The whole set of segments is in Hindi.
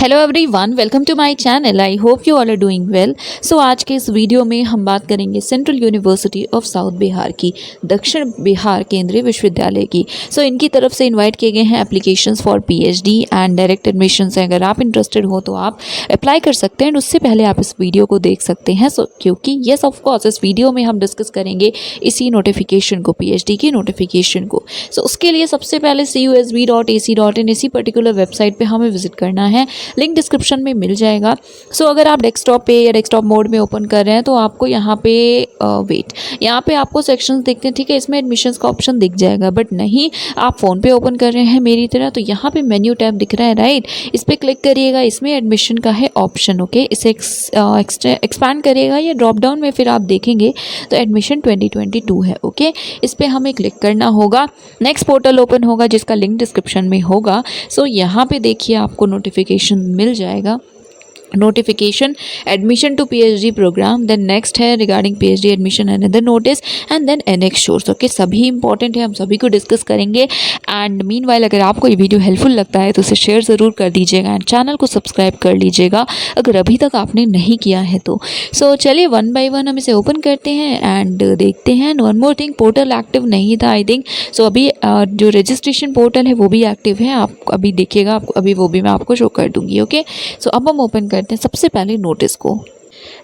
Hello everyone, welcome to my channel. I hope you all are doing well. So आज के इस वीडियो में हम बात करेंगे central university of south Bihar की, दक्षिण बिहार केंद्रीय विश्वविद्यालय की। सो इनकी तरफ से इनवाइट किए गए हैं applications for PhD and direct admissions हैं। अगर आप इंटरेस्टेड हो तो आप अप्लाई कर सकते हैं। उससे पहले आप इस वीडियो को देख सकते हैं क्योंकि येस ऑफ कोर्स इस वीडियो में हम डिस्कस करेंगे इसी नोटिफिकेशन को, पीएचडी की नोटिफिकेशन को। सो उसके लिए सबसे पहले cusb.ac.in इसी पर्टिकुलर वेबसाइट पर हमें विजिट करना है। लिंक डिस्क्रिप्शन में मिल जाएगा। सो अगर आप डेस्कटॉप पे या डेस्कटॉप मोड में ओपन कर रहे हैं तो आपको यहाँ पे यहाँ पे आपको सेक्शंस दिखते हैं, ठीक है। इसमें एडमिशन्स का ऑप्शन दिख जाएगा, बट नहीं आप फ़ोन पे ओपन कर रहे हैं मेरी तरह तो यहाँ पे मेन्यू टैब दिख रहा है, राइट। इस पर क्लिक करिएगा, इसमें एडमिशन का है ऑप्शन, ओके। इसे एक्सपैंड करिएगा या ड्रॉप डाउन में फिर आप देखेंगे तो एडमिशन 2022 है, ओके। इस पर हमें क्लिक करना होगा। नेक्स्ट पोर्टल ओपन होगा जिसका लिंक डिस्क्रिप्शन में होगा। सो यहाँ पे देखिए आपको नोटिफिकेशन मिल जाएगा। Notification admission to PhD programme, then next है regarding PhD admission another notice and then annex source, okay. सभी इंपॉर्टेंट है, हम सभी को डिस्कस करेंगे। एंड मीनवाइल अगर आपको ये वीडियो हेल्पफुल लगता है तो उसे शेयर ज़रूर कर दीजिएगा एंड चैनल को सब्सक्राइब कर लीजिएगा अगर अभी तक आपने नहीं किया है तो। सो चलिए वन बाय वन हम इसे ओपन करते हैं एंड देखते हैं। One more thing, portal active नहीं था आई थिंक। सो अभी जो रजिस्ट्रेशन पोर्टल है वो भी एक्टिव है, आप अभी देखिएगा, आपको अभी वो भी मैं आपको शो कर दूँगी, ओके। सो अब हम ओपन करते हैं सबसे पहले नोटिस को।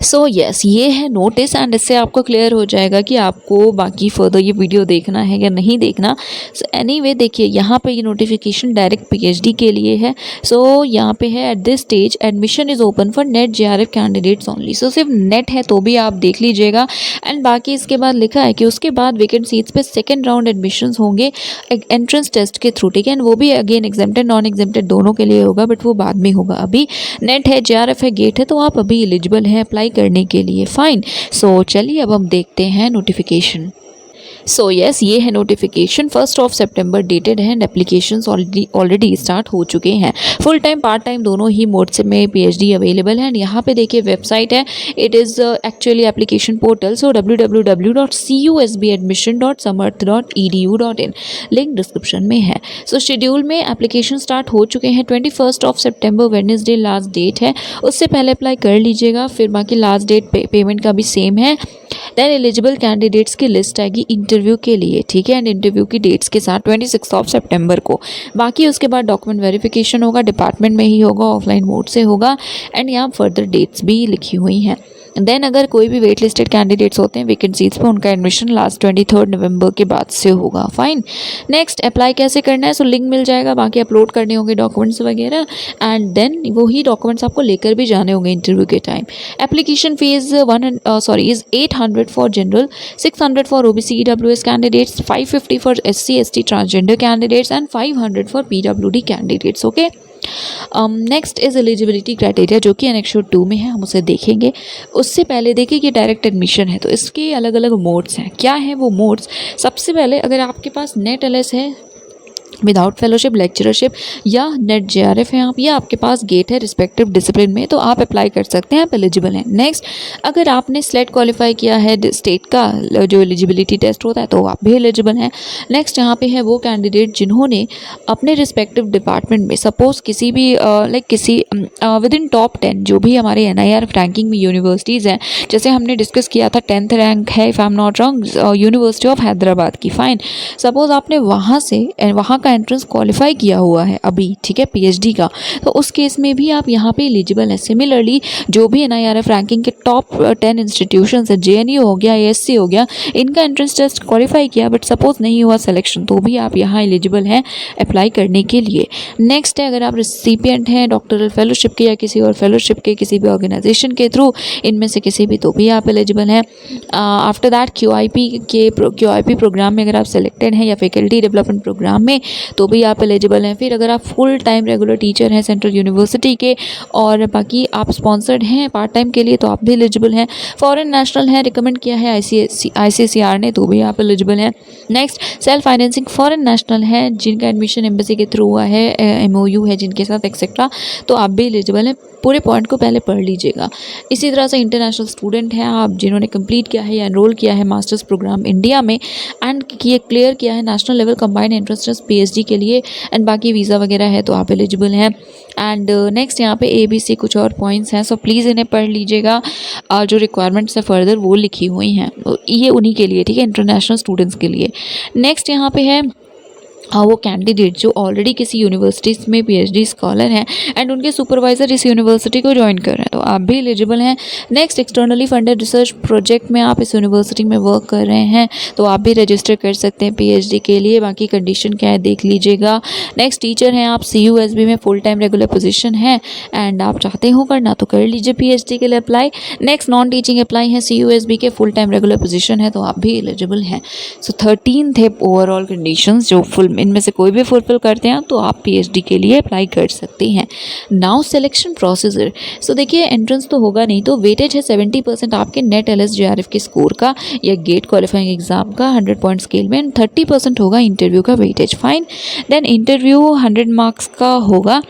सो यस, ये है नोटिस एंड इससे आपको क्लियर हो जाएगा कि आपको बाकी फर्दर ये वीडियो देखना है या नहीं देखना। सो एनीवे देखिए यहाँ पे ये नोटिफिकेशन डायरेक्ट पीएचडी के लिए है। सो यहाँ पे है at this stage admission is open for NET JRF candidates only. So सिर्फ नेट है तो भी आप देख लीजिएगा। एंड बाकी इसके बाद लिखा है कि उसके बाद वेकेंट सीट्स पे सेकेंड राउंड एडमिशन होंगे एंट्रेंस टेस्ट के थ्रू, ठीक है। एंड वो भी अगेन एग्जेम्प्टेड नॉन एग्जेम्प्टेड दोनों के लिए होगा, बट वो बाद में होगा। अभी नेट है, जेआरएफ है, गेट है, तो आप अभी एलिजिबल हैं अप्लाई करने के लिए, फाइन। सो चलिए अब हम देखते हैं नोटिफिकेशन। सो यस, ये है नोटिफिकेशन 1 सितंबर डेटेड है एंड एप्लीकेशंस ऑलरेडी स्टार्ट हो चुके हैं। फुल टाइम पार्ट टाइम दोनों ही मोड्स में पीएचडी अवेलेबल है। एंड यहाँ पे देखिए वेबसाइट है, it is actually application portal. So www.cusb.admission.samarth.edu.in link description में है। सो शेड्यूल में एप्लीकेशन स्टार्ट हो चुके हैं। 21 सितंबर वेडनेसडे लास्ट डेट है, उससे पहले अप्लाई कर लीजिएगा। फिर बाकी लास्ट डेट पेमेंट का भी सेम है। देन एलिजिबल कैंडिडेट्स की लिस्ट आएगी इंटरव्यू के लिए, ठीक है। एंड इंटरव्यू की डेट्स के साथ 26 सितंबर को। बाकी उसके बाद डॉक्यूमेंट वेरिफिकेशन होगा, डिपार्टमेंट में ही होगा, ऑफलाइन मोड से होगा। एंड यहाँ फर्दर डेट्स भी लिखी हुई हैं। देन अगर कोई भी वेट लिस्टेड कैंडिडेट्स होते हैं वेकेंट सीट्स पे, उनका एडमिशन लास्ट 23 नवंबर के बाद से होगा, फाइन। नेक्स्ट अप्लाई कैसे करना है, सो लिंक मिल जाएगा, बाकी अपलोड करने होंगे डॉक्यूमेंट्स वगैरह। एंड देन वही डॉक्यूमेंट्स आपको लेकर भी जाने होंगे इंटरव्यू के time. Application fees is 800 for general, 600 for OBC EWS candidates, 550 for SC ST transgender candidates and 500 for PWD candidates, okay. Next is eligibility criteria जो कि एनेक्स 2 में है, हम उसे देखेंगे। उससे पहले देखिए कि डायरेक्ट एडमिशन है तो इसके अलग अलग मोड्स हैं। क्या है वो मोड्स? सबसे पहले अगर आपके पास नेट एलएस है विदाउट फेलोशिप, लेक्चरशिप या नेट जेआरएफ है आप, या आपके पास गेट है रिस्पेक्टिव डिसिप्लिन में, तो आप अप्लाई कर सकते हैं, आप एलिजिबल हैं। नेक्स्ट, अगर आपने स्लेट क्वालिफाई किया है स्टेट का जो एलिजिबिलिटी टेस्ट होता है तो आप भी एलिजिबल हैं। नेक्स्ट यहाँ पे है वो कैंडिडेट जिन्होंने अपने रिस्पेक्टिव डिपार्टमेंट में सपोज किसी भी विद इन टॉप 10 जो भी हमारे एनआईआरएफ रैंकिंग में यूनिवर्सिटीज़ हैं, जैसे हमने डिस्कस किया था 10th रैंक है if I am not wrong university of Hyderabad की, फाइन। सपोज आपने वहाँ का एंट्रेंस क्वालिफाई किया हुआ है अभी, ठीक है, पीएचडी का, तो उस केस में भी आप यहाँ पे एलिजिबल हैं। सिमिलरली जो भी एनआईआरएफ रैंकिंग के टॉप 10 इंस्टीट्यूशंस है, जेएनयू हो गया, एएससी हो गया, इनका एंट्रेंस टेस्ट क्वालिफाई किया बट सपोज नहीं हुआ सिलेक्शन, तो भी आप यहाँ एलिजिबल हैं अप्लाई करने के लिए। नेक्स्ट है अगर आप रिसिपिएंट हैं डॉक्टरल फेलोशिप के या किसी और फेलोशिप के किसी भी ऑर्गेनाइजेशन के थ्रू, इनमें से किसी भी, तो भी आप एलिजिबल हैं। आफ्टर दैट क्यूआईपी प्रोग्राम में अगर आप सेलेक्टेड हैं या फैकल्टी डेवलपमेंट प्रोग्राम में तो भी आप एलिजिबल हैं। फिर अगर आप फुल टाइम रेगुलर टीचर हैं सेंट्रल यूनिवर्सिटी के और बाकी आप स्पॉन्सर्ड हैं पार्ट टाइम के लिए तो आप भी एलिजिबल हैं। फॉरेन नेशनल है, रिकमेंड किया है आईसीएसईआर ने, तो भी आप एलिजिबल हैं। Next, self financing foreign national है जिनका एडमिशन एम्बेसी के थ्रू हुआ है, एमओयू है जिनके साथ एक्सेट्रा, तो आप भी एलिजिबल हैं। पूरे पॉइंट को पहले पढ़ लीजिएगा। इसी तरह से इंटरनेशनल स्टूडेंट हैं आप जिन्होंने कंप्लीट किया है या एनरोल किया है मास्टर्स प्रोग्राम इंडिया में एंड क्लियर किया है national level combined entrance test PhD के लिए, एंड बाकी वीज़ा वगैरह है तो आप एलिजिबल हैं। एंड नेक्स्ट यहाँ पे ABC कुछ और पॉइंट्स हैं, सो प्लीज़ इन्हें पढ़ लीजिएगा। जो रिक्वायरमेंट्स है फर्दर वो लिखी हुई हैं, ये उन्हीं के लिए, ठीक है, इंटरनेशनल स्टूडेंट्स के लिए। नेक्स्ट यहाँ पे है वो कैंडिडेट जो ऑलरेडी किसी यूनिवर्सिटीज़ में पीएचडी स्कॉलर हैं एंड उनके सुपरवाइज़र इस यूनिवर्सिटी को ज्वाइन कर रहे हैं, तो आप भी एलिजिबल हैं। Next, externally funded research project में आप इस यूनिवर्सिटी में वर्क कर रहे हैं तो आप भी रजिस्टर कर सकते हैं पीएचडी के लिए। बाकी कंडीशन क्या है देख लीजिएगा। नेक्स्ट, टीचर हैं आप, CUSB में फुल टाइम रेगुलर पोजीशन है एंड आप चाहते हो करना तो कर लीजिए पीएचडी के लिए apply. Next, non teaching apply है, CUSB के फुल टाइम रेगुलर पोजीशन है तो आप भी एलिजिबल हैं। सो 13 थे ओवरऑल कंडीशंस, जो फुल इनमें से कोई भी फुलफिल करते हैं तो आप पीएचडी के लिए अप्लाई कर सकते हैं। Now selection procedure. सो देखिए, एंट्रेंस तो होगा नहीं, तो वेटेज है 70% आपके नेट LSJRF के स्कोर का या गेट क्वालिफाइंग एग्जाम का 100 पॉइंट स्केल में, एंड 30% होगा इंटरव्यू का weightage. Fine, then interview 100 marks का होगा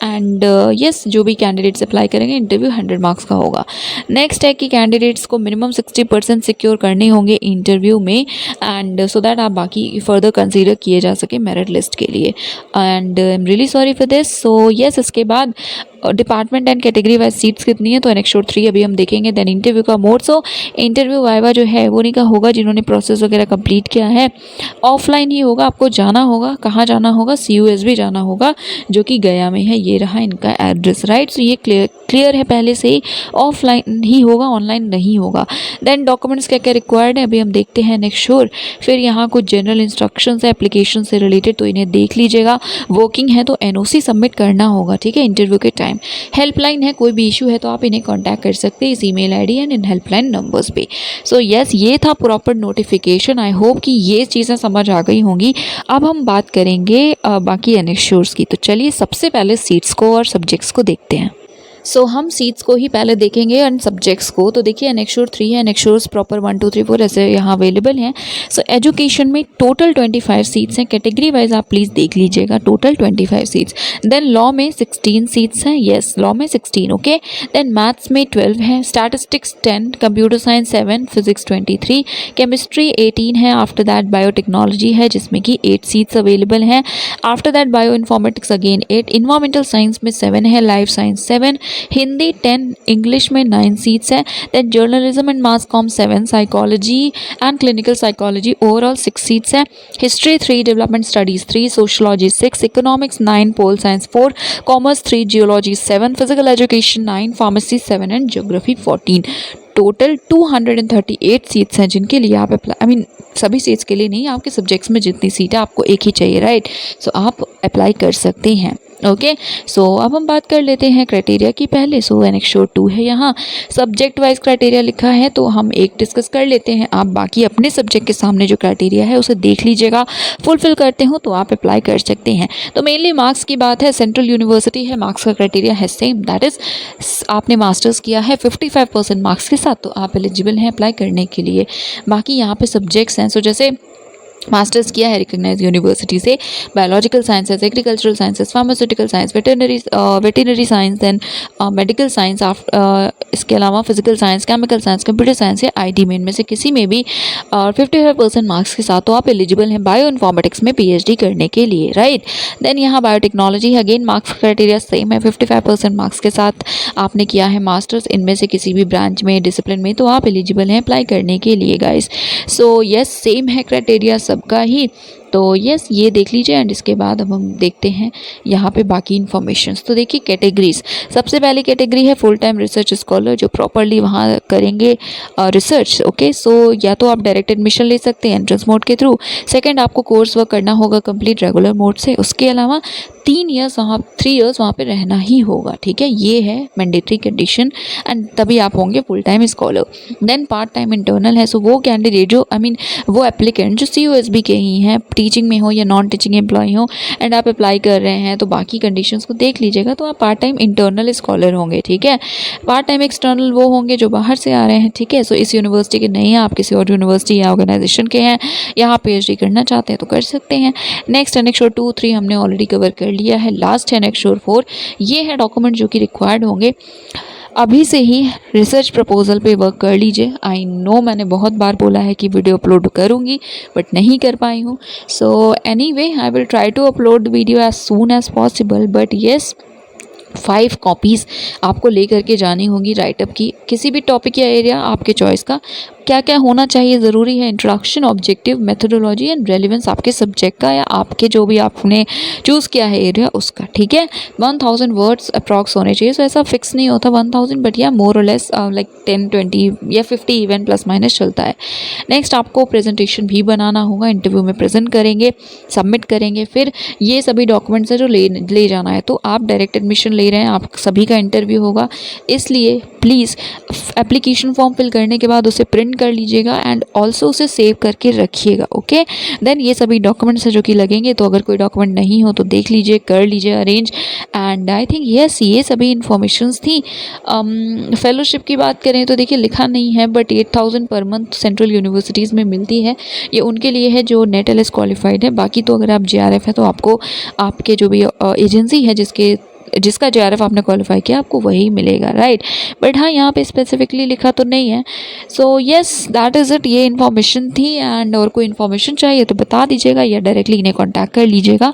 एंड यस, जो भी कैंडिडेट्स अप्लाई करेंगे इंटरव्यू 100 मार्क्स का होगा। नेक्स्ट है कि कैंडिडेट्स को मिनिमम 60% सिक्योर करने होंगे इंटरव्यू में, एंड सो दैट आप बाकी फर्दर कंसीडर किए जा सके मेरिट लिस्ट के लिए। And I am really sorry for this. So yes, इसके बाद department and category wise seats कितनी है तो एनेक्स 3 अभी हम देखेंगे। देन इंटरव्यू का मोड, सो इंटरव्यू वाइवा जो है वो नहीं का होगा जिन्होंने प्रोसेस वगैरह कंप्लीट किया है, ऑफलाइन ही होगा। आपको जाना होगा, कहाँ जाना होगा, CUSB जाना होगा जो कि गया में है। ये रहा इनका एड्रेस, राइट। सो ये क्लियर है पहले से ही, ऑफलाइन ही होगा, ऑनलाइन नहीं होगा। देन डॉक्यूमेंट्स क्या क्या रिक्वायर्ड है अभी हम देखते हैं नेक्स्ट श्योर। फिर यहाँ कुछ जनरल इंस्ट्रक्शंस है एप्लीकेशन से रिलेटेड, तो इन्हें देख लीजिएगा। वर्किंग है तो NOC सबमिट करना होगा, ठीक है, इंटरव्यू के टाइम। हेल्पलाइन है, कोई भी इशू है तो आप इन्हें कांटेक्ट कर सकते हैं इस email ID and in helpline numbers पे। सो यस, ये था प्रॉपर नोटिफिकेशन। आई होप कि ये चीज़ें समझ आ गई होंगी। अब हम बात करेंगे बाकी एनेक्श्योर्स की। तो चलिए सबसे पहले सीट्स को और सब्जेक्ट्स को देखते हैं। सो हम सीट्स को ही पहले देखेंगे एंड सब्जेक्ट्स को। तो देखिए, एनेक्श्योर 3 है, एनेक्श्योर्स प्रॉपर 1 2 3 4 ऐसे यहाँ अवेलेबल हैं। सो एजुकेशन में टोटल 25 सीट्स हैं, कैटेगरी वाइज आप प्लीज़ देख लीजिएगा, टोटल 25 सीट्स। देन लॉ में 16 सीट्स हैं, येस लॉ में 16, ओके। देन मैथ्स में 12 है, statistics 10, computer science 7, physics 23, chemistry 18 है। आफ्टर दैट बायोटेक्नोलॉजी है जिसमें कि 8 सीट्स अवेलेबल हैं। After that bio informatics again 8, environmental science में 7 है, लाइफ साइंस 7, हिंदी 10, इंग्लिश में 9 सीट्स हैं। Then journalism and mass comm 7, psychology and clinical psychology overall 6 seats हैं। History 3, development studies 3, sociology 6, economics 9, pol science 4, commerce 3, geology 7, physical education 9, pharmacy 7 and geography 14। Total 238 seats हैं जिनके लिए आप अप्लाई, सभी सीट्स के लिए नहीं, आपके सब्जेक्ट्स में जितनी सीट है आपको एक ही चाहिए, राइट। सो आप अप्लाई कर सकते हैं, ओके। सो अब हम बात कर लेते हैं क्राइटेरिया की पहले। सो एनेक्श्योर 2 है, यहाँ सब्जेक्ट वाइज क्राइटेरिया लिखा है तो हम एक डिस्कस कर लेते हैं। आप बाकी अपने सब्जेक्ट के सामने जो क्राइटेरिया है उसे देख लीजिएगा, फुलफिल करते हो तो आप अप्लाई कर सकते हैं। तो मेनली मार्क्स की बात है, सेंट्रल यूनिवर्सिटी है, मार्क्स का क्राइटेरिया है सेम, दैट इज़ आपने मास्टर्स किया है 55% मार्क्स के साथ तो आप एलिजिबल हैं अप्लाई करने के लिए। बाकी यहाँ पे सब्जेक्ट्स हैं, सो जैसे मास्टर्स किया है रिकग्नाइज यूनिवर्सिटी से, biological sciences, agricultural sciences, pharmaceutical science, veterinary science, then medical science, इसके अलावा physical science, chemical science, computer science या IT में इनमें से किसी में भी 55% मार्क्स के साथ तो आप एलिजिबल हैं बायो इन्फॉर्मेटिक्स में PhD करने के लिए, राइट। देन यहाँ biotechnology, again marks criteria same है, 55% मार्क्स के साथ आपने किया है मास्टर्स इनमें से किसी भी ब्रांच में, डिसिप्लिन में, तो आप एलिजिबल हैं अप्लाई करने के लिए गाइस। सो यस, सेम है क्राइटेरिया सबका ही। तो यस, ये देख लीजिए एंड इसके बाद अब हम देखते हैं यहाँ पे बाकी इन्फॉर्मेशंस। तो देखिए कैटेगरीज, सबसे पहली कैटेगरी है फुल टाइम रिसर्च स्कॉलर जो प्रॉपरली वहाँ करेंगे रिसर्च, ओके। सो या तो आप डायरेक्ट एडमिशन ले सकते हैं एंट्रेंस मोड के थ्रू। सेकंड, आपको कोर्स वर्क करना होगा कंप्लीट रेगुलर मोड से। उसके अलावा 3 इयर्स वहाँ पे रहना ही होगा, ठीक है, ये है मैंडेटरी कंडीशन एंड तभी आप होंगे full time scholar. Then part time internal है, सो वो कैंडिडेट जो वो एप्लीकेंट जो CUSB के ही हैं, टीचिंग में हो या नॉन टीचिंग एम्प्लॉय हो एंड आप अप्लाई कर रहे हैं तो बाकी कंडीशंस को देख लीजिएगा, तो आप पार्ट टाइम इंटरनल स्कॉलर होंगे, ठीक है। पार्ट टाइम एक्सटर्नल वो होंगे जो बाहर से आ रहे हैं, ठीक है। सो इस यूनिवर्सिटी के नहीं हैं, आप किसी और यूनिवर्सिटी या ऑर्गेनाइजेशन के हैं, यहाँ PhD करना चाहते हैं तो कर सकते हैं। नेक्स्ट एनेक्श्योर 2 3 हमने ऑलरेडी कवर कर लिया है। लास्ट है एनेक्श्योर 4, ये है डॉक्यूमेंट जो कि रिक्वायर्ड होंगे। अभी से ही रिसर्च प्रपोजल पे वर्क कर लीजिए। आई नो मैंने बहुत बार बोला है कि वीडियो अपलोड करूँगी बट नहीं कर पाई हूँ। So anyway I will try to upload video as soon as possible, but yes 5 copies आपको लेकर के जानी होगी राइटअप की, किसी भी टॉपिक या एरिया आपके चॉइस का। क्या क्या होना चाहिए ज़रूरी है, introduction, objective, methodology and relevance आपके सब्जेक्ट का या आपके जो भी आपने चूज़ किया है एरिया उसका, ठीक है। 1000 वर्ड्स अप्रॉक्स होने चाहिए। सो ऐसा फिक्स नहीं होता 1000, बट या मोर और लेस लाइक 10, 20 या 50 इवन प्लस माइनस चलता है। नेक्स्ट आपको प्रेजेंटेशन भी बनाना होगा, इंटरव्यू में प्रेजेंट करेंगे, सबमिट करेंगे। फिर ये सभी डॉक्यूमेंट्स है जो ले जाना है। तो आप डायरेक्ट एडमिशन ले रहे हैं, आप सभी का इंटरव्यू होगा, इसलिए प्लीज़ एप्लीकेशन फॉर्म फिल करने के बाद उसे प्रिंट कर लीजिएगा एंड ऑल्सो उसे सेव करके रखिएगा, ओके। देन ये सभी डॉक्यूमेंट्स है जो कि लगेंगे, तो अगर कोई डॉक्यूमेंट नहीं हो तो देख लीजिए, कर लीजिए arrange. And I think yes ये सभी इन्फॉर्मेशंस थी। फेलोशिप की बात करें तो देखिए लिखा नहीं है, but 8000 per month central universities में मिलती है। ये उनके लिए है जो नेट एलएस क्वालिफाइड है। बाकी तो अगर आप जेआरएफ है तो आपको आपके जो भी एजेंसी है जिसका जेआरएफ आपने क्वालिफाई किया आपको वही मिलेगा, राइट। बट हाँ यहाँ पे स्पेसिफिकली लिखा तो नहीं है। So yes that is it, ये इन्फॉर्मेशन थी। एंड और कोई इन्फॉर्मेशन चाहिए तो बता दीजिएगा या डायरेक्टली इन्हें कॉन्टैक्ट कर लीजिएगा।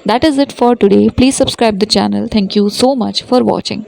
That is it for today. Please subscribe the channel. Thank you so much for watching.